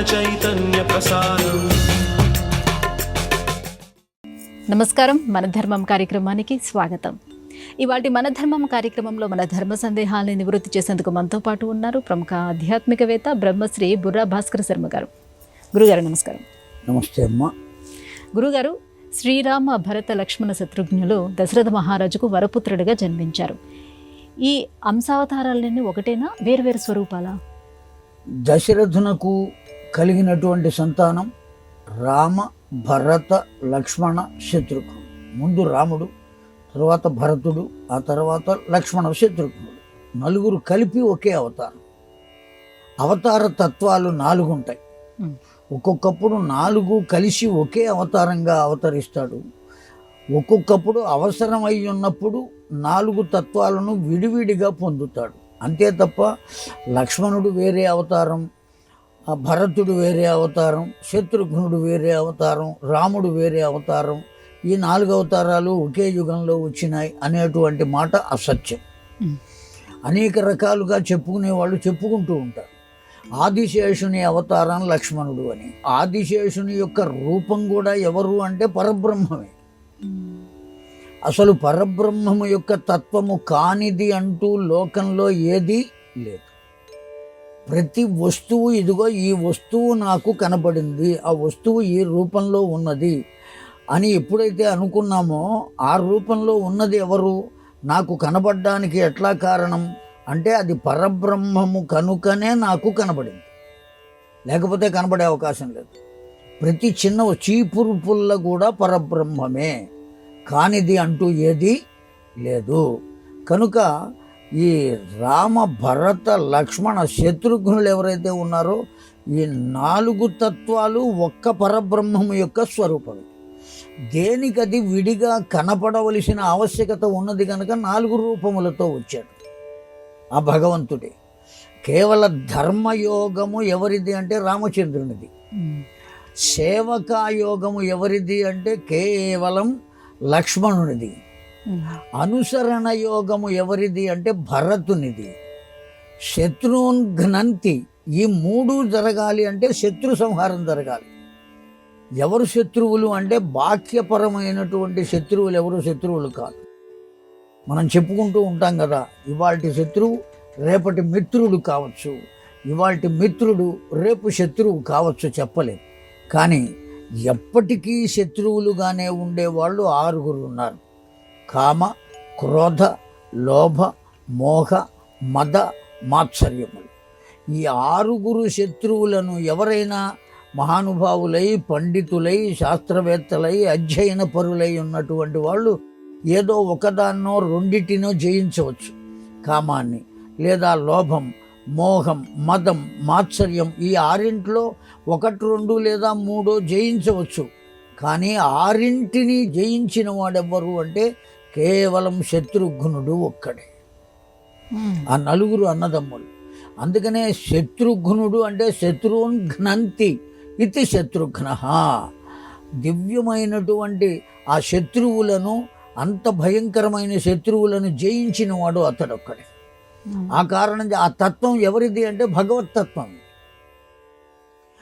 చైతన్య ప్రసారం. నమస్కారం, మన ధర్మం కార్యక్రమానికి స్వాగతం. ఇవాటి మన ధర్మం కార్యక్రమంలో మన ధర్మ సందేహాలను నివృత్తి చేసేందుకు మనతో పాటు ఉన్నారు ప్రముఖ ఆధ్యాత్మికవేత్త బ్రహ్మశ్రీ బుర్రా భాస్కర శర్మ గారు. గురుగారు నమస్కారం. నమస్తే అమ్మ. గురుగారు, శ్రీరామ భరత లక్ష్మణ శత్రుఘ్నులు దశరథ మహారాజుకు వరపుత్రుడిగా జన్మించారు. ఈ అంశావతారాలన్నీ ఒకటేనా, వేరువేరు స్వరూపాలా? దశరథునకు కలిగినటువంటి సంతానం రామ, భరత, లక్ష్మణ, శత్రుఘ్నుడు. ముందు రాముడు, తర్వాత భరతుడు, ఆ తర్వాత లక్ష్మణ, శత్రుఘ్నుడు. నలుగురు కలిపి ఒకే అవతారం. అవతార తత్వాలు 4 ఉంటాయి. ఒక్కొక్కప్పుడు 4 కలిసి ఒకే అవతారంగా అవతరిస్తాడు. ఒక్కొక్కప్పుడు అవసరమై ఉన్నప్పుడు 4 తత్వాలను విడివిడిగా పొందుతాడు. అంతే తప్ప లక్ష్మణుడు వేరే అవతారం, భరతుడు వేరే అవతారం, శత్రుఘ్నుడు వేరే అవతారం, రాముడు వేరే అవతారం, ఈ 4 అవతారాలు ఒకే యుగంలో వచ్చినాయి అనేటువంటి మాట అసత్యం. అనేక రకాలుగా చెప్పుకునే వాళ్ళు చెప్పుకుంటూ ఉంటారు. ఆదిశేషుని అవతారం లక్ష్మణుడు అని. ఆదిశేషుని యొక్క రూపం కూడా ఎవరు అంటే పరబ్రహ్మమే. అసలు పరబ్రహ్మము యొక్క తత్వము కానిది అంటూ లోకంలో ఏదీ లేదు. ప్రతి వస్తువు, ఇదిగో ఈ వస్తువు నాకు కనబడింది, ఆ వస్తువు ఈ రూపంలో ఉన్నది అని ఎప్పుడైతే అనుకున్నామో, ఆ రూపంలో ఉన్నది ఎవరు, నాకు కనబడడానికి ఎట్లా కారణం అంటే అది పరబ్రహ్మము కనుకనే నాకు కనబడింది, లేకపోతే కనబడే అవకాశం లేదు. ప్రతి చిన్న చీపురు పుల్ల కూడా పరబ్రహ్మమే, కానిది అంటూ ఏదీ లేదు. కనుక ఈ రామ, భరత, లక్ష్మణ, శత్రుఘ్నులు ఎవరైతే ఉన్నారో ఈ 4 తత్వాలు ఒక్క పరబ్రహ్మము యొక్క స్వరూపమే. దేనికది విడిగా కనపడవలసిన ఆవశ్యకత ఉన్నది కనుక 4 రూపములతో వచ్చాడు ఆ భగవంతుడే. కేవల ధర్మయోగము ఎవరిది అంటే రామచంద్రునిది. సేవకాయోగము ఎవరిది అంటే కేవలం లక్ష్మణునిది. అనుసరణ యోగము ఎవరిది అంటే భరతునిది. శత్రుఘ్నంతి, ఈ 3 జరగాలి అంటే శత్రు సంహారం జరగాలి. ఎవరు శత్రువులు అంటే బాహ్యపరమైనటువంటి శత్రువులు ఎవరు శత్రువులు కాదు. మనం చెప్పుకుంటూ ఉంటాం కదా, ఇవాల్టి శత్రువు రేపటి మిత్రుడు కావచ్చు, ఇవాల్టి మిత్రుడు రేపు శత్రువు కావచ్చు, చెప్పలేదు. కానీ ఎప్పటికీ శత్రువులుగానే ఉండేవాళ్ళు 6 ఉన్నారు. కామ, క్రోధ, లోభ, మోహ, మద, మాత్సర్యములు. ఈ 6 శత్రువులను ఎవరైనా మహానుభావులై, పండితులై, శాస్త్రవేత్తలై, అధ్యయన పరులై ఉన్నటువంటి వాళ్ళు ఏదో ఒకదాన్నో రెండిటినో జయించవచ్చు. కామాన్ని, లేదా లోభం, మోహం, మదం, మాత్సర్యం, ఈ 6 1, 2 లేదా 3 జయించవచ్చు. కానీ 6 జయించిన వాడెవ్వరు అంటే కేవలం శత్రుఘ్నుడు ఒక్కడే. ఆ 4 అన్నదమ్ములు. అందుకనే శత్రుఘ్నుడు అంటే శత్రువున్ ఘ్నంతి ఇది శత్రుఘ్న. దివ్యమైనటువంటి ఆ శత్రువులను, అంత భయంకరమైన శత్రువులను జయించిన వాడు అతడొక్కడే. ఆ కారణంగా ఆ తత్వం ఎవరిది అంటే భగవత్తత్వం.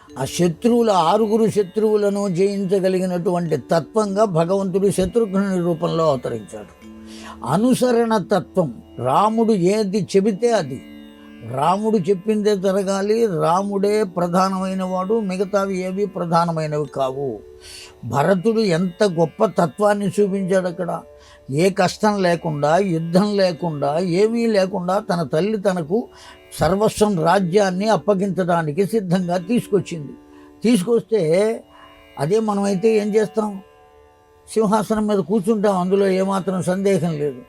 ఆ శత్రువుల 6 శత్రువులను జయించగలిగినటువంటి తత్వంగా భగవంతుడు శత్రుఘ్నుని రూపంలో అవతరించాడు. అనుసరణ తత్వం, రాముడు ఏది చెబితే అది, రాముడు చెప్పిందే జరగాలి, రాముడే ప్రధానమైన వాడు, మిగతావి ఏవి ప్రధానమైనవి కావు. భరతుడు ఎంత గొప్ప తత్వాన్ని చూపించాడు అక్కడ. ఏ కష్టం లేకుండా, యుద్ధం లేకుండా, ఏమీ లేకుండా తన తల్లి తనకు సర్వస్వం, రాజ్యాన్ని అప్పగించడానికి సిద్ధంగా తీసుకొచ్చింది. తీసుకొస్తే అదే మనమైతే ఏం చేస్తాం, సింహాసనం మీద కూర్చుంటాం, అందులో ఏమాత్రం సందేహం లేదు.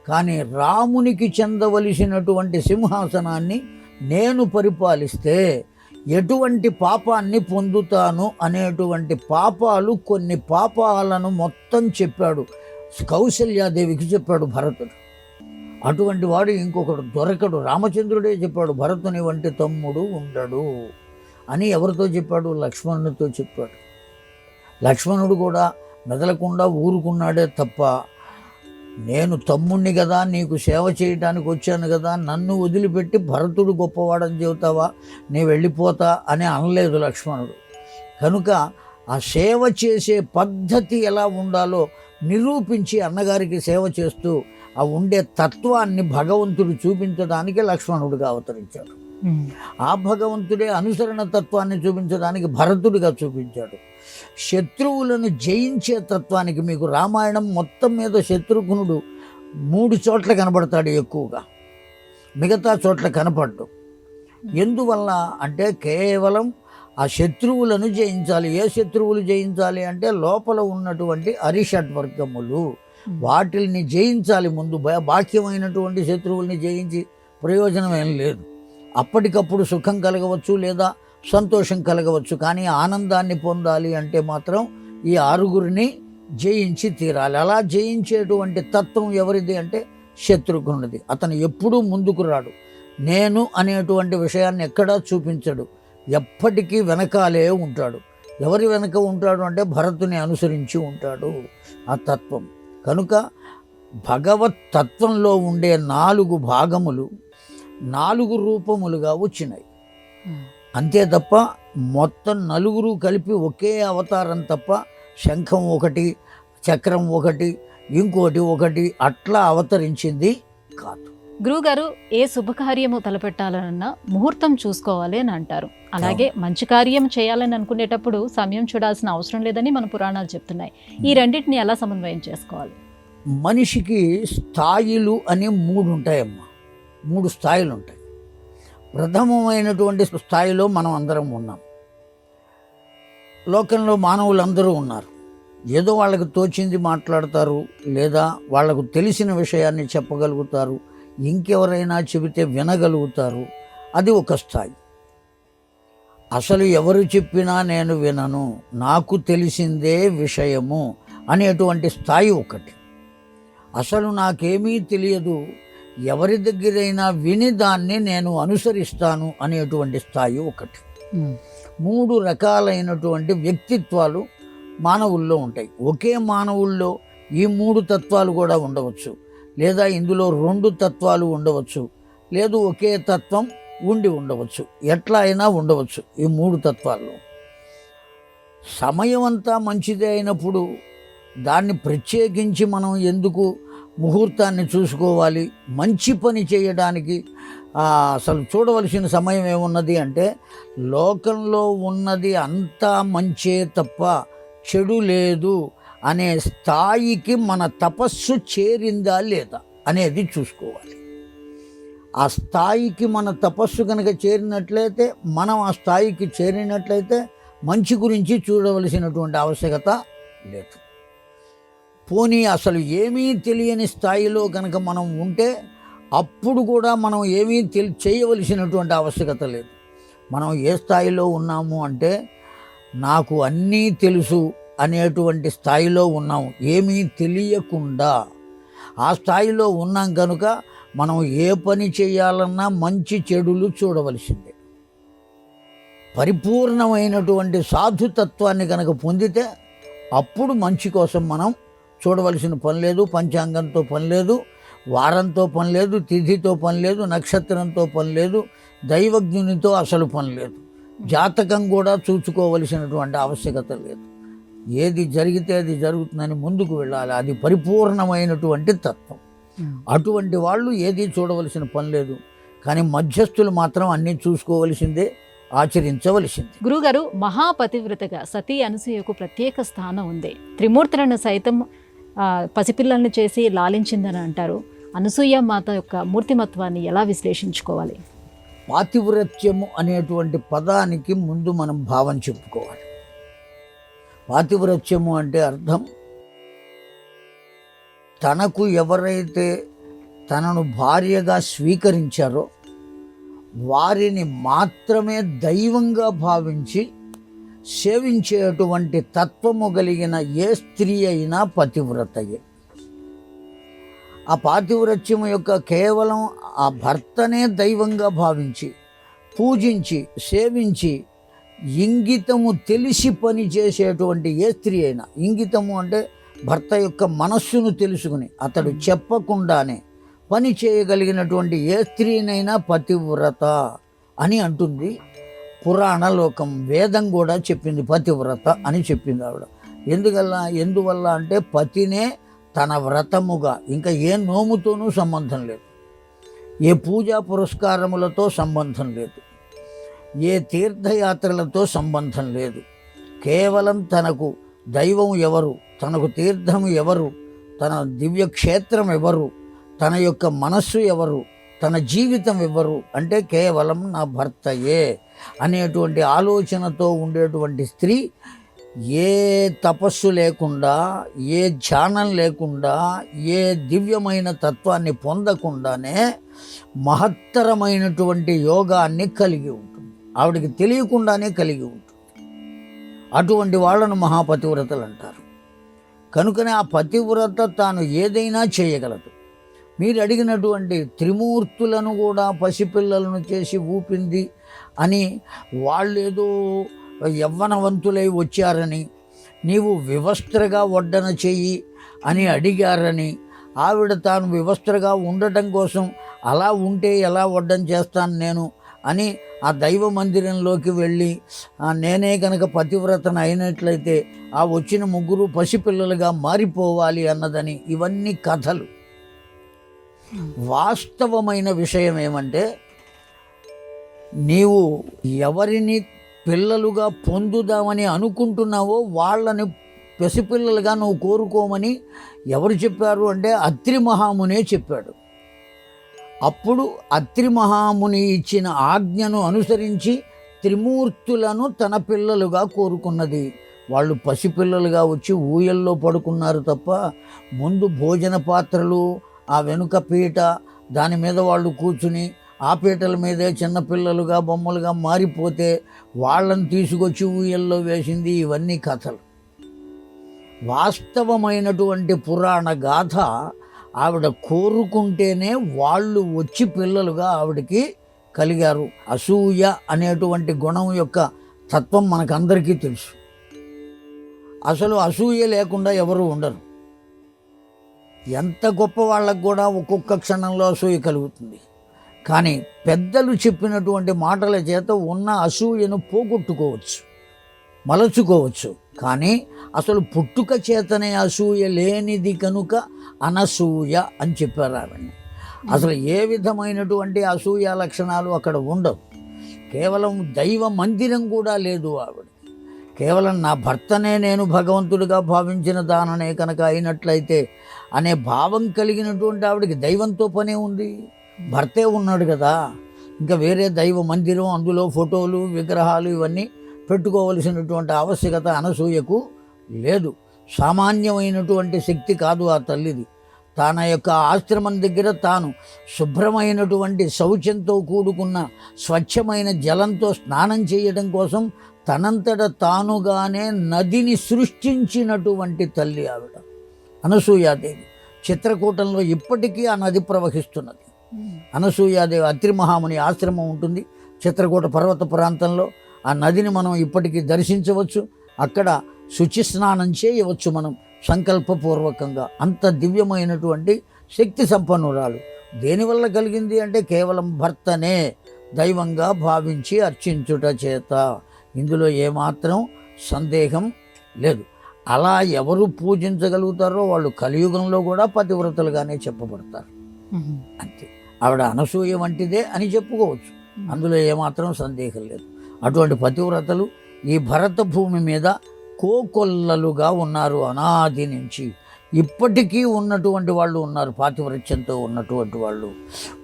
కానీ రామునికి చెందవలసినటువంటి సింహాసనాన్ని నేను పరిపాలిస్తే ఎటువంటి పాపాన్ని పొందుతాను అనేటువంటి పాపాలు, కొన్ని పాపాలను మొత్తం చెప్పాడు, కౌసల్యాదేవికి చెప్పాడు భరతుడు. అటువంటి వాడు ఇంకొకడు దొరకడు. రామచంద్రుడే చెప్పాడు, భరతుని వంటి తమ్ముడు ఉండడు అని. ఎవరితో చెప్పాడు? లక్ష్మణునితో చెప్పాడు. లక్ష్మణుడు కూడా మెదలకుండా ఊరుకున్నాడే తప్ప నేను తమ్ముణ్ణి కదా, నీకు సేవ చేయడానికి వచ్చాను కదా, నన్ను వదిలిపెట్టి భరతుడు గొప్పవాడని చెబుతావా, నీ వెళ్ళిపోతా అని అనలేదు లక్ష్మణుడు. కనుక ఆ సేవ చేసే పద్ధతి ఎలా ఉండాలో నిరూపించి అన్నగారికి సేవ చేస్తూ ఆ ఉండే తత్వాన్ని భగవంతుడు చూపించడానికి లక్ష్మణుడిగా అవతరించాడు. ఆ భగవంతుడే అనుసరణ తత్వాన్ని చూపించడానికి భరతుడిగా చూపించాడు. శత్రువులను జయించే తత్వానికి మీకు రామాయణం మొత్తం మీద శత్రుఘ్నుడు 3 చోట్ల కనబడతాడు ఎక్కువగా, మిగతా చోట్ల కనపడ్డు. ఎందువల్ల అంటే కేవలం ఆ శత్రువులను జయించాలి. ఏ శత్రువులు జయించాలి అంటే లోపల ఉన్నటువంటి అరిషడ్వర్గములు, వాటిల్ని జయించాలి ముందు. బాక్యమైనటువంటి శత్రువుల్ని జయించి ప్రయోజనం ఏం లేదు. అప్పటికప్పుడు సుఖం కలగవచ్చు లేదా సంతోషం కలగవచ్చు, కానీ ఆనందాన్ని పొందాలి అంటే మాత్రం ఈ 6గురిని జయించి తీరాలి. అలా జయించేటువంటి తత్వం ఎవరిది అంటే శత్రుఘ్నుడిది. అతను ఎప్పుడూ ముందుకు రాడు, నేను అనేటువంటి విషయాన్ని ఎక్కడా చూపించడు, ఎప్పటికీ వెనకాలే ఉంటాడు. ఎవరి వెనక ఉంటాడు అంటే భరతుని అనుసరించి ఉంటాడు ఆ తత్వం. కనుక భగవత్ తత్వంలో ఉండే 4 భాగములు 4 రూపములుగా వచ్చినాయి. అంతే తప్ప మొత్తం 4 కలిపి ఒకే అవతారం తప్ప శంఖం ఒకటి, చక్రం ఒకటి, ఇంకోటి ఒకటి అట్లా అవతరించింది కాదు. గురువుగారు, ఏ శుభకార్యము తలపెట్టాలన్నా ముహూర్తం చూసుకోవాలి అని అంటారు. అలాగే మంచి కార్యం చేయాలని అనుకునేటప్పుడు సమయం చూడాల్సిన అవసరం లేదని మన పురాణాలు చెప్తున్నాయి. ఈ రెండింటిని ఎలా సమన్వయం చేసుకోవాలి? మనిషికి స్థాయిలు అని 3 ఉంటాయమ్మా. 3 స్థాయిలు ఉంటాయి. ప్రథమమైనటువంటి స్థాయిలో మనం అందరం ఉన్నాం. లోకంలో మానవులందరూ ఉన్నారు. ఏదో వాళ్ళకు తోచింది మాట్లాడతారు, లేదా వాళ్లకు తెలిసిన విషయాన్ని చెప్పగలుగుతారు, ఇంకెవరైనా చెబితే వినగలుగుతారు. అది ఒక స్థాయి. అసలు ఎవరు చెప్పినా నేను వినను, నాకు తెలిసిందే విషయము అనేటువంటి స్థాయి ఒకటి. అసలు నాకేమీ తెలియదు, ఎవరి దగ్గరైనా విని దాన్ని నేను అనుసరిస్తాను అనేటువంటి స్థాయి ఒకటి. 3 రకాలైనటువంటి వ్యక్తిత్వాలు మానవుల్లో ఉంటాయి. ఒకే మానవుల్లో ఈ 3 తత్వాలు కూడా ఉండవచ్చు, లేదా ఇందులో 2 తత్వాలు ఉండవచ్చు, లేదు ఒకే తత్వం ఉండి ఉండవచ్చు. ఎట్లా అయినా ఉండవచ్చు ఈ 3 తత్వాల్లో. సమయం అంతా మంచిదే అయినప్పుడు దాన్ని ప్రత్యేకించి మనం ఎందుకు ముహూర్తాన్ని చూసుకోవాలి? మంచి పని చేయడానికి అసలు చూడవలసిన సమయం ఏమున్నది అంటే లోకంలో ఉన్నది అంతా మంచే తప్ప చెడు లేదు అనే స్థాయికి మన తపస్సు చేరిందా లేదా అనేది చూసుకోవాలి. ఆ స్థాయికి మన తపస్సు కనుక చేరినట్లయితే, మనం ఆ స్థాయికి చేరినట్లయితే మంచి గురించి చూడవలసినటువంటి ఆవశ్యకత లేదు. పోనీ అసలు ఏమీ తెలియని స్థాయిలో కనుక మనం ఉంటే అప్పుడు కూడా మనం ఏమీ చేయవలసినటువంటి ఆవశ్యకత లేదు. మనం ఏ స్థాయిలో ఉన్నాము అంటే నాకు అన్నీ తెలుసు అనేటువంటి స్థాయిలో ఉన్నాం, ఏమీ తెలియకుండా ఆ స్థాయిలో ఉన్నాం. కనుక మనం ఏ పని చేయాలన్నా మంచి చెడులు చూడవలసిందే. పరిపూర్ణమైనటువంటి సాధుతత్వాన్ని కనుక పొందితే అప్పుడు మంచి కోసం మనం చూడవలసిన పని లేదు, పంచాంగంతో పని లేదు, వారంతో పని లేదు, తిథితో పని లేదు, నక్షత్రంతో పని లేదు, దైవజ్ఞునితో అసలు పని లేదు, జాతకం కూడా చూసుకోవలసినటువంటి ఆవశ్యకత లేదు. ఏది జరిగితే అది జరుగుతుందని ముందుకు వెళ్ళాలి. అది పరిపూర్ణమైనటువంటి తత్వం. అటువంటి వాళ్ళు ఏది చూడవలసిన పని లేదు. కానీ మధ్యస్థులు మాత్రం అన్నీ చూసుకోవలసిందే, ఆచరించవలసింది. గురుగారు, మహాపతివ్రతగా సతీ అనసూయకు ప్రత్యేక స్థానం ఉంది. త్రిమూర్తులను సైతం పసిపిల్లల్ని చేసి లాలించిందని అంటారు. అనసూయ మాత యొక్క మూర్తిమత్వాన్ని ఎలా విశ్లేషించుకోవాలి? పాతివ్రత్యము అనేటువంటి పదానికి ముందు మనం భావం చెప్పుకోవాలి. పాతివ్రత్యము అంటే అర్థం, తనకు ఎవరైతే తనను భార్యగా స్వీకరించారో వారిని మాత్రమే దైవంగా భావించి సేవించేటువంటి తత్వము కలిగిన ఏ స్త్రీ అయినా పతివ్రతయే. ఆ పాతివ్రత్యము యొక్క కేవలం ఆ భర్తనే దైవంగా భావించి పూజించి సేవించి ఇంగితము తెలిసి పని చేసేటువంటి ఏ స్త్రీ అయినా, ఇంగితము అంటే భర్త యొక్క మనస్సును తెలుసుకుని అతడు చెప్పకుండానే పని చేయగలిగినటువంటి ఏ స్త్రీనైనా పతివ్రత అని అంటుంది పురాణ లోకం. వేదం కూడా చెప్పింది పతివ్రత అని చెప్పింది ఆవిడ. ఎందువల్ల అంటే పతినే తన వ్రతముగా, ఇంకా ఏ నోముతోనూ సంబంధం లేదు, ఏ పూజా పురస్కారములతో సంబంధం లేదు, ఏ తీర్థయాత్రలతో సంబంధం లేదు. కేవలం తనకు దైవం ఎవరు, తనకు తీర్థం ఎవరు, తన దివ్యక్షేత్రం ఎవరు, తన యొక్క మనస్సు ఎవరు, తన జీవితం ఎవరు అంటే కేవలం నా భర్తయే అనేటువంటి ఆలోచనతో ఉండేటువంటి స్త్రీ ఏ తపస్సు లేకుండా, ఏ ధ్యానం లేకుండా, ఏ దివ్యమైన తత్వాన్ని పొందకుండానే మహత్తరమైనటువంటి యోగాన్ని కలిగి ఉంటుంది. ఆవిడికి తెలియకుండానే కలిగి ఉంటుంది. అటువంటి వాళ్ళను మహాపతివ్రతలు అంటారు. కనుకనే ఆ పతివ్రత తాను ఏదైనా చేయగలదు. మీరు అడిగినటువంటి త్రిమూర్తులను కూడా పసిపిల్లలను చేసి ఊపింది అని, వాళ్ళేదో యవ్వనవంతులై వచ్చారని, నీవు వివస్త్రగా వడ్డన చెయ్యి అని అడిగారని, ఆవిడ తాను వివస్త్రగా ఉండటం కోసం అలా ఉంటే ఎలా వడ్డన చేస్తాను నేను అని ఆ దైవ మందిరంలోకి వెళ్ళి నేనే కనుక పతివ్రతను అయినట్లయితే ఆ వచ్చిన ముగ్గురు పసిపిల్లలుగా మారిపోవాలి అన్నదని, ఇవన్నీ కథలు. వాస్తవమైన విషయం ఏమంటే, నీవు ఎవరిని పిల్లలుగా పొందుదామని అనుకుంటున్నావో వాళ్ళని పసిపిల్లలుగా నువ్వు కోరుకోమని ఎవరు చెప్పారు అంటే అత్రి మహామునే చెప్పాడు. అప్పుడు అత్రి మహాముని ఇచ్చిన ఆజ్ఞను అనుసరించి త్రిమూర్తులను తన పిల్లలుగా కోరుకున్నది. వాళ్ళు పసిపిల్లలుగా వచ్చి ఊయల్లో పడుకున్నారు తప్ప ముందు భోజన పాత్రలు, ఆ వెనుక పీట, దాని మీద వాళ్ళు కూర్చుని ఆ పీటల మీదే చిన్నపిల్లలుగా బొమ్మలుగా మారిపోతే వాళ్ళని తీసుకొచ్చి ఊయల్లో వేసింది. ఇవన్నీ కథలు. వాస్తవమైనటువంటి పురాణ గాథ ఆవిడ కోరుకుంటేనే వాళ్ళు వచ్చి పిల్లలుగా ఆవిడకి కలిగారు. అసూయ అనేటువంటి గుణం యొక్క తత్వం మనకందరికీ తెలుసు. అసలు అసూయ లేకుండా ఎవరు ఉండరు. ఎంత గొప్ప వాళ్ళకు కూడా ఒక్కొక్క క్షణంలో అసూయ కలుగుతుంది. కానీ పెద్దలు చెప్పినటువంటి మాటల చేత ఉన్న అసూయను పోగొట్టుకోవచ్చు, మలచుకోవచ్చు. కానీ అసలు పుట్టుక చేతనే అసూయ లేనిది కనుక అనసూయ అని చెప్పారు ఆవిడని. అసలు ఏ విధమైనటువంటి అసూయ లక్షణాలు అక్కడ ఉండవు. కేవలం దైవ మందిరం కూడా లేదు ఆవిడ. కేవలం నా భర్తనే నేను భగవంతుడిగా భావించిన దాననే కనుక అయినట్లయితే అనే భావం కలిగినటువంటి ఆవిడకి దైవంతో పనే ఉంది. భర్తే ఉన్నాడు కదా, ఇంకా వేరే దైవ మందిరం, అందులో ఫోటోలు, విగ్రహాలు ఇవన్నీ పెట్టుకోవలసినటువంటి ఆవశ్యకత అనసూయకు లేదు. సామాన్యమైనటువంటి శక్తి కాదు ఆ తల్లిది. తన యొక్క ఆశ్రమం దగ్గర తాను శుభ్రమైనటువంటి శౌచంతో కూడుకున్న స్వచ్ఛమైన జలంతో స్నానం చేయడం కోసం తనంతట తానుగానే నదిని సృష్టించినటువంటి తల్లి ఆవిడ అనసూయాదేవి. చిత్రకూటంలో ఇప్పటికీ ఆ నది ప్రవహిస్తున్నది. అనసూయాదేవి అత్రి మహాముని ఆశ్రమం ఉంటుంది చిత్రకూట పర్వత ప్రాంతంలో. ఆ నదిని మనం ఇప్పటికీ దర్శించవచ్చు. అక్కడ శుచి స్నానం చేయవచ్చు మనం సంకల్పపూర్వకంగా. అంత దివ్యమైనటువంటి శక్తి సంపన్నురాలు. దేనివల్ల కలిగింది అంటే కేవలం భర్తనే దైవంగా భావించి అర్చించుట చేత. ఇందులో ఏమాత్రం సందేహం లేదు. అలా ఎవరు పూజించగలుగుతారో వాళ్ళు కలియుగంలో కూడా పతివ్రతలుగానే చెప్పబడతారు. అంతే. ఆవిడ అనసూయ వంటిదే అని చెప్పుకోవచ్చు. అందులో ఏమాత్రం సందేహం లేదు. అటువంటి పతివ్రతలు ఈ భరత భూమి మీద కోకొల్లలుగా ఉన్నారు. అనాది నుంచి ఇప్పటికీ ఉన్నటువంటి వాళ్ళు ఉన్నారు. పాతివ్రత్యంతో ఉన్నటువంటి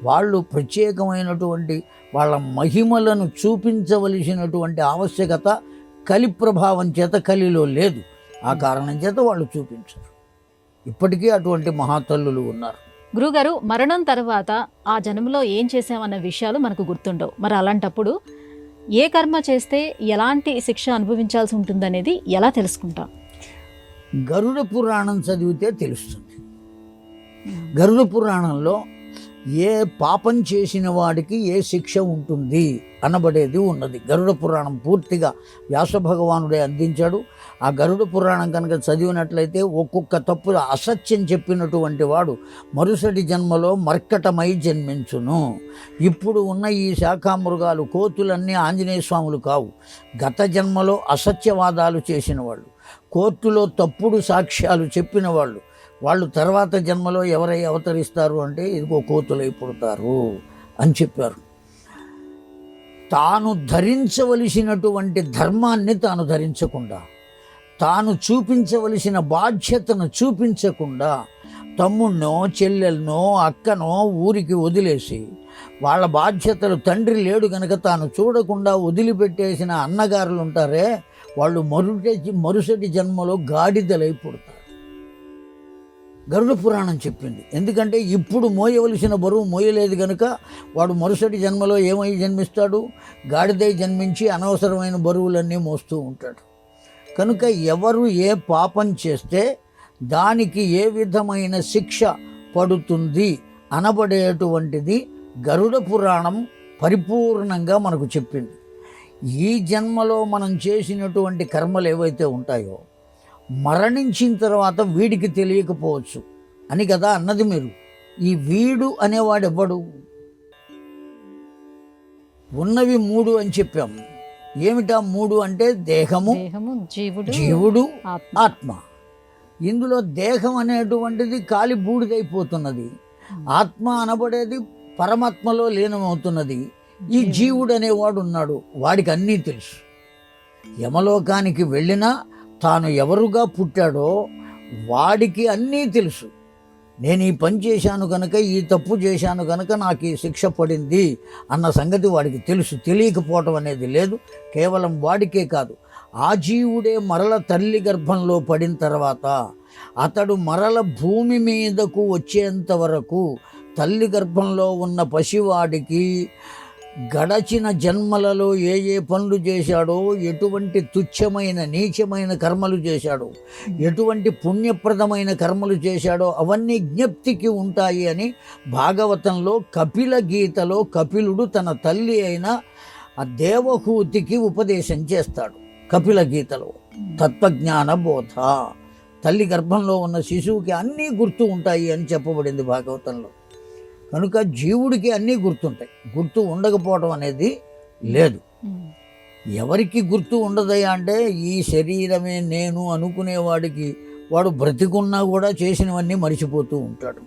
వాళ్ళు ప్రత్యేకమైనటువంటి వాళ్ళ మహిమలను చూపించవలసినటువంటి ఆవశ్యకత కలి ప్రభావం చేత కలిలో లేదు. ఆ కారణం చేత వాళ్ళు చూపించరు. ఇప్పటికీ అటువంటి మహాతల్లులు ఉన్నారు. గురుగారు, మరణం తర్వాత ఆ జన్మలో ఏం చేసామన్న విషయాలు మనకు గుర్తుండవు. మరి అలాంటప్పుడు ఏ కర్మ చేస్తే ఎలాంటి శిక్ష అనుభవించాల్సి ఉంటుందనేది ఎలా తెలుసుకుంటాం? గరుడ పురాణం చదివితే తెలుస్తుంది. గరుడ పురాణంలో ఏ పాపం చేసిన వాడికి ఏ శిక్ష ఉంటుంది అనబడేది ఉన్నది. గరుడ పురాణం పూర్తిగా వ్యాస భగవానుడే అందించాడు. ఆ గరుడ పురాణం కనుక చదివినట్లయితే ఒక్కొక్క తప్పు అసత్యం చెప్పినటువంటి వాడు మరుసటి జన్మలో మర్కటమై జన్మించును. ఇప్పుడు ఉన్న ఈ శాఖామృగాలు కోతులన్నీ ఆంజనేయ స్వాములు కావు. గత జన్మలో అసత్యవాదాలు చేసిన వాళ్ళు, కోర్టులో తప్పుడు సాక్ష్యాలు చెప్పిన వాళ్ళు తర్వాత జన్మలో ఎవరై అవతరిస్తారు అంటే ఇదిగో కోతులై పుడతారు అని చెప్పారు. తాను ధరించవలసినటువంటి ధర్మాన్ని తాను ధరించకుండా, తాను చూపించవలసిన బాధ్యతను చూపించకుండా తమ్ముడినో చెల్లెలనో అక్కనో ఊరికి వదిలేసి వాళ్ళ బాధ్యతలు తండ్రి లేడు కనుక తాను చూడకుండా వదిలిపెట్టేసిన అన్నగారులు ఉంటారే, వాళ్ళు మరుసటి జన్మలో గాడిదలై పుడతారు. గరుడ పురాణం చెప్పింది. ఎందుకంటే ఇప్పుడు మోయవలసిన బరువు మోయలేదు కనుక వాడు మరుసటి జన్మలో ఏమై జన్మిస్తాడు? గాడిదై జన్మించి అనవసరమైన బరువులన్నీ మోస్తూ ఉంటాడు. కనుక ఎవరు ఏ పాపం చేస్తే దానికి ఏ విధమైన శిక్ష పడుతుంది అనబడేటువంటిది గరుడ పురాణం పరిపూర్ణంగా మనకు చెప్పింది. ఈ జన్మలో మనం చేసినటువంటి కర్మలు ఏవైతే ఉంటాయో మరణించిన తర్వాత వీడికి తెలియకపోవచ్చు అని కదా అన్నది మీరు. ఈ వీడు అనేవాడు ఎవడు? ఉన్నవి 3 అని చెప్పాము. ఏమిటా 3 అంటే దేహము, జీవుడు, ఆత్మ. ఇందులో దేహం అనేటువంటిది కాలి బూడిదైపోతున్నది. ఆత్మ అనబడేది పరమాత్మలో లీనమవుతున్నది. ఈ జీవుడు అనేవాడు ఉన్నాడు, వాడికి అన్నీ తెలుసు. యమలోకానికి వెళ్ళినా తాను ఎవరుగా పుట్టాడో వాడికి అన్నీ తెలుసు. నేను ఈ పని చేశాను కనుక, ఈ తప్పు చేశాను కనుక నాకు ఈ శిక్ష పడింది అన్న సంగతి వాడికి తెలుసు. తెలియకపోవటం అనేది లేదు. కేవలం వాడికే కాదు, ఆ జీవుడే మరల తల్లి గర్భంలో పడిన తర్వాత అతడు మరల భూమి మీదకు వచ్చేంత వరకు తల్లి గర్భంలో ఉన్న పసివాడికి గడచిన జన్మలలో ఏ ఏ పనులు చేశాడో, ఎటువంటి తుచ్చమైన నీచమైన కర్మలు చేశాడో, ఎటువంటి పుణ్యప్రదమైన కర్మలు చేశాడో అవన్నీ జ్ఞప్తికి ఉంటాయి అని భాగవతంలో కపిల గీతలో కపిలుడు తన తల్లి అయిన ఆ దేవహూతికి ఉపదేశం చేస్తాడు. కపిల గీతలో తత్వజ్ఞాన బోధ, తల్లి గర్భంలో ఉన్న శిశువుకి అన్నీ గుర్తు ఉంటాయి అని చెప్పబడింది భాగవతంలో. కనుక జీవుడికి అన్నీ గుర్తుంటాయి, గుర్తు ఉండకపోవడం అనేది లేదు. ఎవరికి గుర్తు ఉండదయ్యా అంటే ఈ శరీరమే నేను అనుకునేవాడికి వాడు బ్రతికున్నా కూడా చేసినవన్నీ మరిచిపోతూ ఉంటాడు.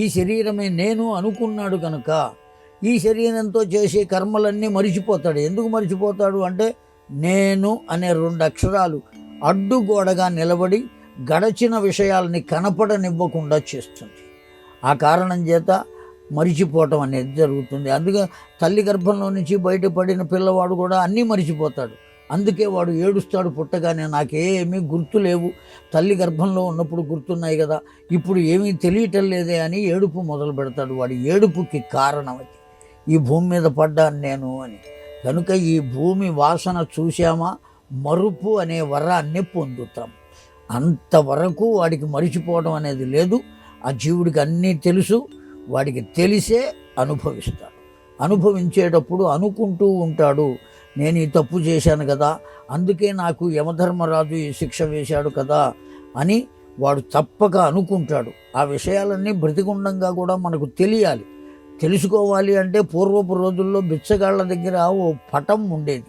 ఈ శరీరమే నేను అనుకున్నాడు కనుక ఈ శరీరంతో చేసే కర్మలన్నీ మరిచిపోతాడు. ఎందుకు మరిచిపోతాడు అంటే నేను అనే 2 అక్షరాలు అడ్డుగోడగా నిలబడి గడచిన విషయాలని కనపడనివ్వకుండా చేస్తుంది. ఆ కారణం చేత మరిచిపోవటం అనేది జరుగుతుంది. అందుకే తల్లి గర్భంలో నుంచి బయటపడిన పిల్లవాడు కూడా అన్నీ మరిచిపోతాడు. అందుకే వాడు ఏడుస్తాడు పుట్టగానే, నాకేమీ గుర్తు లేవు, తల్లి గర్భంలో ఉన్నప్పుడు గుర్తున్నాయి కదా, ఇప్పుడు ఏమీ తెలియటం లేదే అని ఏడుపు మొదలు పెడతాడు. వాడి ఏడుపుకి కారణం అది, ఈ భూమి మీద పడ్డాను నేను అని. కనుక ఈ భూమి వాసన చూశామా మరుపు అనే వరాన్ని పొందుతాం. అంతవరకు వాడికి మరిచిపోవడం అనేది లేదు. ఆ జీవుడికి అన్నీ తెలుసు, వాడికి తెలిసే అనుభవిస్తాడు. అనుభవించేటప్పుడు అనుకుంటూ ఉంటాడు, నేను ఈ తప్పు చేశాను కదా, అందుకే నాకు యమధర్మరాజు ఈ శిక్ష వేశాడు కదా అని వాడు తప్పక అనుకుంటాడు. ఆ విషయాలన్నీ బ్రతికుండంగా కూడా మనకు తెలియాలి. తెలుసుకోవాలి అంటే పూర్వపు రోజుల్లో బిచ్చగాళ్ళ దగ్గర ఓ పటం ఉండేది.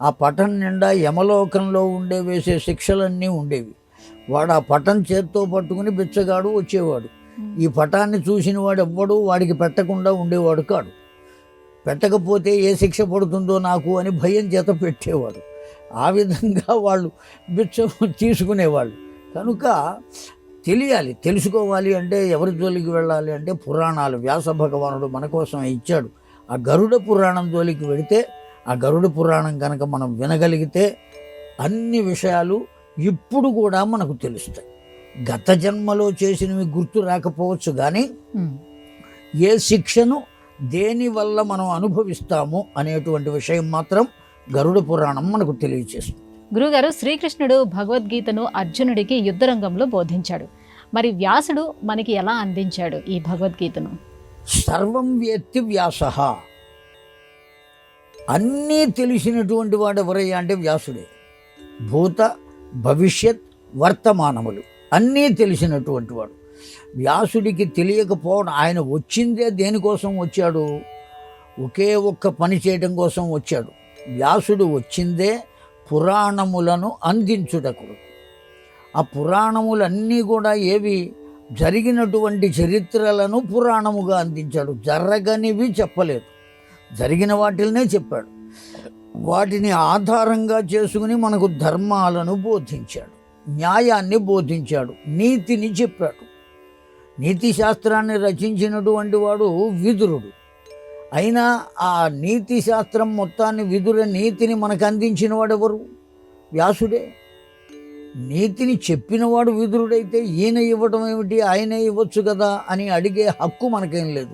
ఆ పటం నిండా యమలోకంలో వేసే శిక్షలన్నీ ఉండేవి. వాడు ఆ పటం చేత్తో పట్టుకుని బిచ్చగాడు వచ్చేవాడు. ఈ పటాన్ని చూసిన వాడు ఎవ్వడు వాడికి పెట్టకుండా ఉండేవాడు కాడు. పెట్టకపోతే ఏ శిక్ష పడుతుందో నాకు అని భయం చేత పెట్టేవాడు. ఆ విధంగా వాళ్ళు బిచ్చం తీసుకునేవాళ్ళు. కనుక తెలియాలి, తెలుసుకోవాలి అంటే ఎవరి జోలికి వెళ్ళాలి అంటే పురాణాలు. వ్యాస భగవానుడు మన కోసం ఇచ్చాడు. ఆ గరుడ పురాణం జోలికి వెళితే, ఆ గరుడ పురాణం కనుక మనం వినగలిగితే అన్ని విషయాలు ఇప్పుడు కూడా మనకు తెలుస్తాయి. గత జన్మలో చేసినవి గుర్తు రాకపోవచ్చు, కానీ ఏ శిక్షను దేనివల్ల మనం అనుభవిస్తాము అనేటువంటి విషయం మాత్రం గరుడ పురాణం మనకు తెలియజేస్తుంది. గురుగారు, శ్రీకృష్ణుడు భగవద్గీతను అర్జునుడికి యుద్ధరంగంలో బోధించాడు. మరి వ్యాసుడు మనకి ఎలా అందించాడు ఈ భగవద్గీతను? సర్వం వేత్తి వ్యాస. అన్నీ తెలిసినటువంటి వాడు ఎవరయ్యా అంటే వ్యాసుడే. భూత భవిష్యత్ వర్తమానములు అన్నీ తెలిసినటువంటి వాడు. వ్యాసుడికి తెలియకపోవడం, ఆయన వచ్చిందే దేనికోసం వచ్చాడు? ఒకే ఒక్క పని చేయడం కోసం వచ్చాడు. వ్యాసుడు వచ్చిందే పురాణములను అందించుటకు. ఆ పురాణములన్నీ కూడా ఏవి? జరిగినటువంటి చరిత్రలను పురాణముగా అందించాడు. జరగనివి చెప్పలేదు, జరిగిన వాటిల్నే చెప్పాడు. వాటిని ఆధారంగా చేసుకుని మనకు ధర్మాలను బోధించాడు, న్యాయాన్ని బోధించాడు, నీతిని చెప్పాడు. నీతి శాస్త్రాన్ని రచించినటువంటి వాడు విదురుడు. అయినా ఆ నీతి శాస్త్రం మొత్తాన్ని, విదుర నీతిని మనకు అందించిన వాడు ఎవరు? వ్యాసుడే. నీతిని చెప్పినవాడు విదురుడైతే ఈయన ఇవ్వటం ఏమిటి, ఆయనే ఇవ్వచ్చు కదా అని అడిగే హక్కు మనకేం లేదు.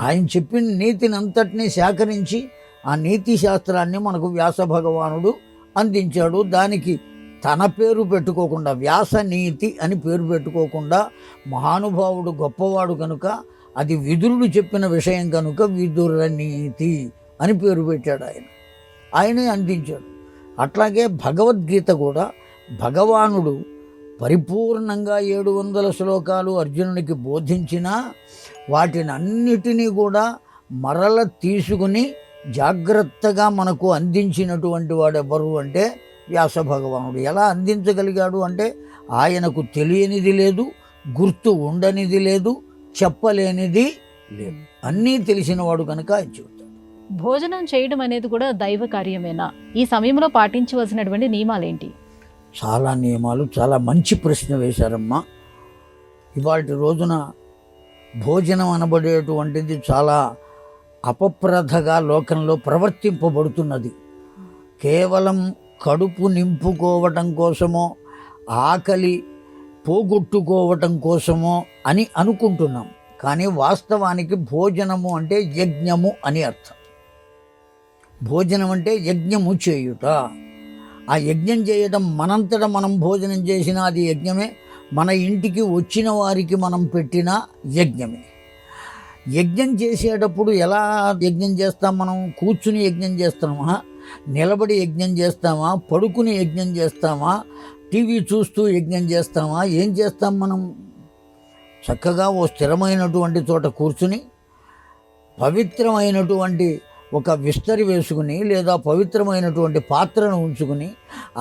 ఆయన చెప్పిన నీతిని అంతటినీ సేకరించి ఆ నీతి శాస్త్రాన్ని మనకు వ్యాస భగవానుడు అందించాడు. దానికి తన పేరు పెట్టుకోకుండా, వ్యాస నీతి అని పేరు పెట్టుకోకుండా, మహానుభావుడు గొప్పవాడు కనుక, అది విదురుడు చెప్పిన విషయం కనుక విదుర నీతి అని పేరు పెట్టాడు. ఆయనే అందించాడు. అట్లాగే భగవద్గీత కూడా భగవానుడు పరిపూర్ణంగా 700 శ్లోకాలు అర్జునునికి బోధించినా వాటిని అన్నిటినీ కూడా మరల తీసుకుని జాగ్రత్తగా మనకు అందించినటువంటి వాడు ఎవరు అంటే వ్యాస భగవానుడు. ఎలా అందించగలిగాడు అంటే ఆయనకు తెలియనిది లేదు, గుర్తు ఉండనిది లేదు, చెప్పలేనిది లేదు, అన్నీ తెలిసినవాడు కనుక ఆయన చెబుతాడు. భోజనం చేయడం అనేది కూడా దైవ కార్యమేనా? ఈ సమయంలో పాటించవలసినటువంటి నియమాలేంటి? చాలా నియమాలు. చాలా మంచి ప్రశ్న వేశారమ్మా. ఇవాళ రోజున భోజనం అనబడేటువంటిది చాలా అపప్రథగా లోకంలో ప్రవర్తింపబడుతున్నది. కేవలం కడుపు నింపుకోవటం కోసమో, ఆకలి పోగొట్టుకోవటం కోసమో అని అనుకుంటున్నాం. కానీ వాస్తవానికి భోజనము అంటే యజ్ఞము అని అర్థం. భోజనం అంటే యజ్ఞము చేయుట. ఆ యజ్ఞం చేయడం, మనంతటా మనం భోజనం చేసినా అది యజ్ఞమే, మన ఇంటికి వచ్చిన వారికి మనం పెట్టిన యజ్ఞమే. యజ్ఞం చేసేటప్పుడు ఎలా యజ్ఞం చేస్తాం? మనం కూర్చుని యజ్ఞం చేస్తామా, నిలబడి యజ్ఞం చేస్తామా, పడుకుని యజ్ఞం చేస్తామా, టీవీ చూస్తూ యజ్ఞం చేస్తామా? ఏం చేస్తాం మనం? చక్కగా ఓ స్థిరమైనటువంటి చోట కూర్చుని పవిత్రమైనటువంటి ఒక విస్తరి వేసుకుని లేదా పవిత్రమైనటువంటి పాత్రను ఉంచుకుని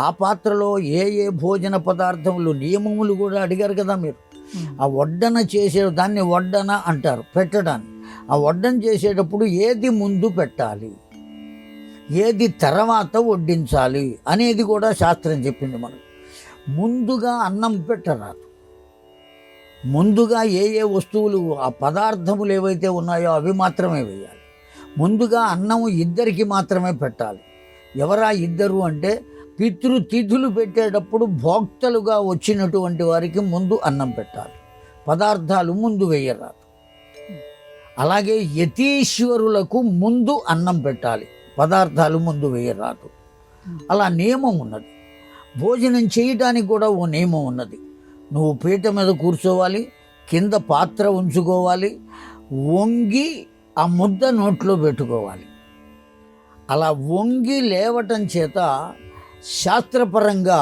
ఆ పాత్రలో ఏ ఏ భోజన పదార్థములు, నియమములు కూడా అడిగారు కదా మీరు. ఆ వడ్డన చేసే దాన్ని వడ్డన అంటారు, పెట్టడాన్ని. ఆ వడ్డన చేసేటప్పుడు ఏది ముందు పెట్టాలి, ఏది తర్వాత వడ్డించాలి అనేది కూడా శాస్త్రం చెప్పింది మనకు. ముందుగా అన్నం పెట్టరాదు. ముందుగా ఏ ఏ వస్తువులు, ఆ పదార్థములు ఏవైతే ఉన్నాయో అవి మాత్రమే వేయాలి. ముందుగా అన్నము ఇద్దరికి మాత్రమే పెట్టాలి. ఎవరా ఇద్దరు అంటే పితృతిథులు పెట్టేటప్పుడు భోక్తలుగా వచ్చినటువంటి వారికి ముందు అన్నం పెట్టాలి, పదార్థాలు ముందు వేయరాదు. అలాగే యతీశ్వరులకు ముందు అన్నం పెట్టాలి, పదార్థాలు ముందు వేయరాదు. అలా నియమం ఉన్నది. భోజనం చేయడానికి కూడా ఓ నియమం ఉన్నది. నువ్వు పీట మీద కూర్చోవాలి, కింద పాత్ర ఉంచుకోవాలి, వంగి ఆ ముద్ద నోట్లో పెట్టుకోవాలి. అలా వంగి లేవటం చేత శాస్త్రపరంగా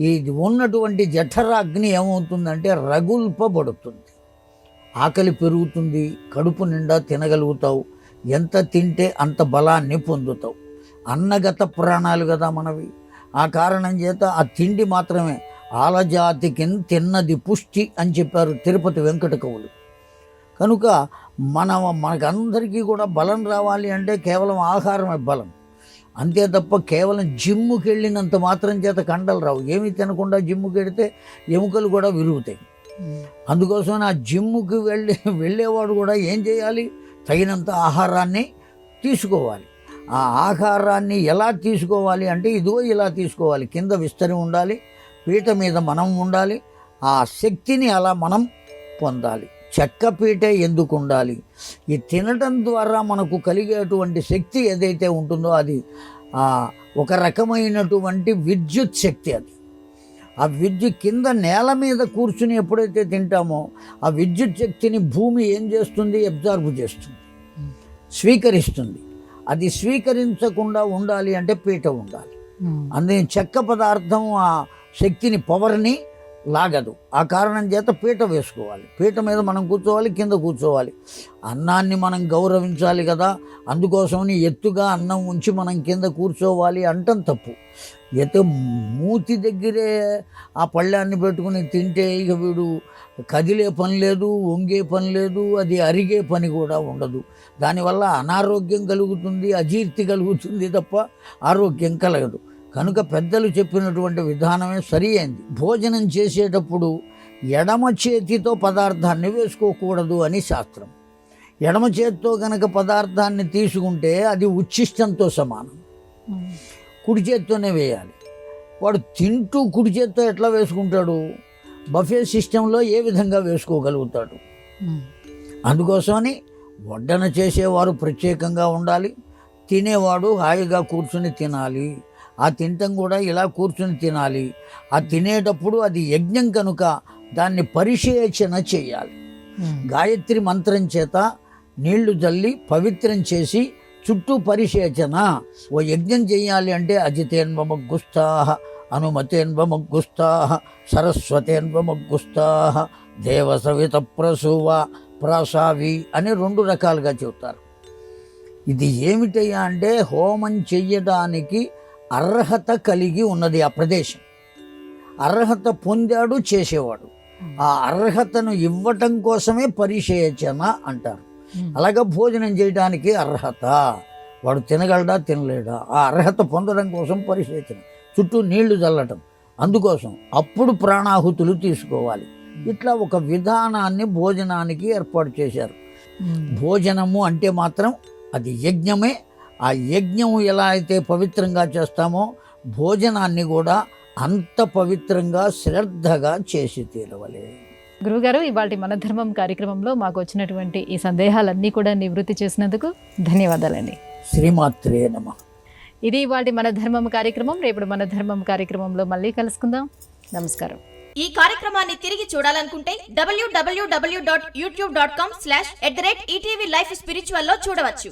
ఈ ఉన్నటువంటి జఠరాగ్ని ఏమవుతుందంటే రగుల్పబడుతుంది, ఆకలి పెరుగుతుంది, కడుపు నిండా తినగలుగుతావు, ఎంత తింటే అంత బలాన్ని పొందుతావు. అన్నగత ప్రాణాలు కదా మనవి. ఆ కారణం చేత ఆ తిండి మాత్రమే. ఆలజాతికి తిన్నది పుష్టి అని చెప్పారు తిరుపతి వెంకట కవులు. కనుక మనకందరికీ కూడా బలం రావాలి అంటే కేవలం ఆహారమే బలం. అంతే తప్ప కేవలం జిమ్ముకి వెళ్ళినంత మాత్రం చేత కండలు రావు. ఏమీ తినకుండా జిమ్ముకి వెళితే ఎముకలు కూడా విరుగుతాయి. అందుకోసం ఆ జిమ్ముకి వెళ్ళేవాడు కూడా ఏం చేయాలి? తగినంత ఆహారాన్ని తీసుకోవాలి. ఆ ఆహారాన్ని ఎలా తీసుకోవాలి అంటే ఇదిగో ఇలా తీసుకోవాలి. కింద విస్తరి ఉండాలి, పీట మీద మనం ఉండాలి. ఆ శక్తిని అలా మనం పొందాలి. చెక్క పీటే ఎందుకు ఉండాలి? ఈ తినటం ద్వారా మనకు కలిగేటువంటి శక్తి ఏదైతే ఉంటుందో అది ఒక రకమైనటువంటి విద్యుత్ శక్తి. అది ఆ విద్యుత్ కింద నేల మీద కూర్చుని ఎప్పుడైతే తింటామో ఆ విద్యుత్ శక్తిని భూమి ఏం చేస్తుంది? అబ్జార్బ్ చేస్తుంది, స్వీకరిస్తుంది. అది స్వీకరించకుండా ఉండాలి అంటే పీట ఉండాలి. అందుకని చెక్క పదార్థం ఆ శక్తిని, పవర్ని లాగదు. ఆ కారణం చేత పీట వేసుకోవాలి. పీట మీద మనం కూర్చోవాలి, కింద కూర్చోవాలి. అన్నాన్ని మనం గౌరవించాలి కదా, అందుకోసమని ఎత్తుగా అన్నం ఉంచి మనం కింద కూర్చోవాలి అంటం తప్పు. మూతి దగ్గరే ఆ పళ్ళాన్ని పెట్టుకుని తింటే ఇక వీడు కదిలే పని లేదు, వంగే పని లేదు, అది అరిగే పని కూడా ఉండదు. దానివల్ల అనారోగ్యం కలుగుతుంది, అజీర్తి కలుగుతుంది తప్ప ఆరోగ్యం కలగదు. కనుక పెద్దలు చెప్పినటువంటి విధానమే సరి అయింది. భోజనం చేసేటప్పుడు ఎడమ చేతితో పదార్థాన్ని వేసుకోకూడదు అని శాస్త్రం. ఎడమ చేతితో కనుక పదార్థాన్ని తీసుకుంటే అది ఉచ్ఛిష్టంతో సమానం. కుడి చేత్తోనే వేయాలి. వాడు తింటూ కుడి చేత్తో ఎట్లా వేసుకుంటాడు? బఫే సిస్టంలో ఏ విధంగా వేసుకోగలుగుతాడు? అందుకోసమని వడ్డన చేసేవారు ప్రత్యేకంగా ఉండాలి, తినేవాడు హాయిగా కూర్చుని తినాలి. ఆ తినటం కూడా ఇలా కూర్చుని తినాలి. ఆ తినేటప్పుడు అది యజ్ఞం కనుక దాన్ని పరిశేచన చేయాలి. గాయత్రి మంత్రం చేత నీళ్లు జల్లి పవిత్రం చేసి చుట్టూ పరిశేచన. ఓ యజ్ఞం చేయాలి అంటే అజితేన్వమగ్గుస్తాహ, అనుమతేన్వమగ్గుస్తాహ, సరస్వతేన్వమగ్గుస్తాహ, దేవసవిత ప్రసూవ ప్రాసావి అని 2 రకాలుగా చెబుతారు. ఇది ఏమిటయ్యా అంటే హోమం చెయ్యడానికి అర్హత కలిగి ఉన్నది ఆ ప్రదేశం. అర్హత పొందాడు చేసేవాడు. ఆ అర్హతను ఇవ్వటం కోసమే పరిశేచన అంటారు. అలాగే భోజనం చేయడానికి అర్హత, వాడు తినగలడా తినలేడా, ఆ అర్హత పొందడం కోసం పరిశేచన, చుట్టూ నీళ్లు చల్లటం, అందుకోసం అప్పుడు ప్రాణాహుతులు తీసుకోవాలి. ఇట్లా ఒక విధానాన్ని భోజనానికి ఏర్పాటు చేశారు. భోజనము అంటే మాత్రం అది యజ్ఞమే. ఆ యజ్ఞం ఎలా అయితే పవిత్రంగా చేస్తామో భోజనాన్ని కూడా అంత పవిత్రంగా శ్రద్ధగా చేసి తీరవలే. గురువుగారు, ఇవాళ మన ధర్మం కార్యక్రమంలో మాకు వచ్చినటువంటి ఈ సందేహాలన్నీ కూడా నివృత్తి చేసినందుకు ధన్యవాదాలండి. శ్రీమాత్రే నమః. ఇది ఇవాళ మన ధర్మం కార్యక్రమం. రేపు మన ధర్మం కార్యక్రమంలో మళ్ళీ కలుసుకుందాం. నమస్కారం. ఈ కార్యక్రమాన్ని తిరిగి చూడాలనుకుంటే www.youtube.com/@ETV Life Spiritual లో చూడవచ్చు.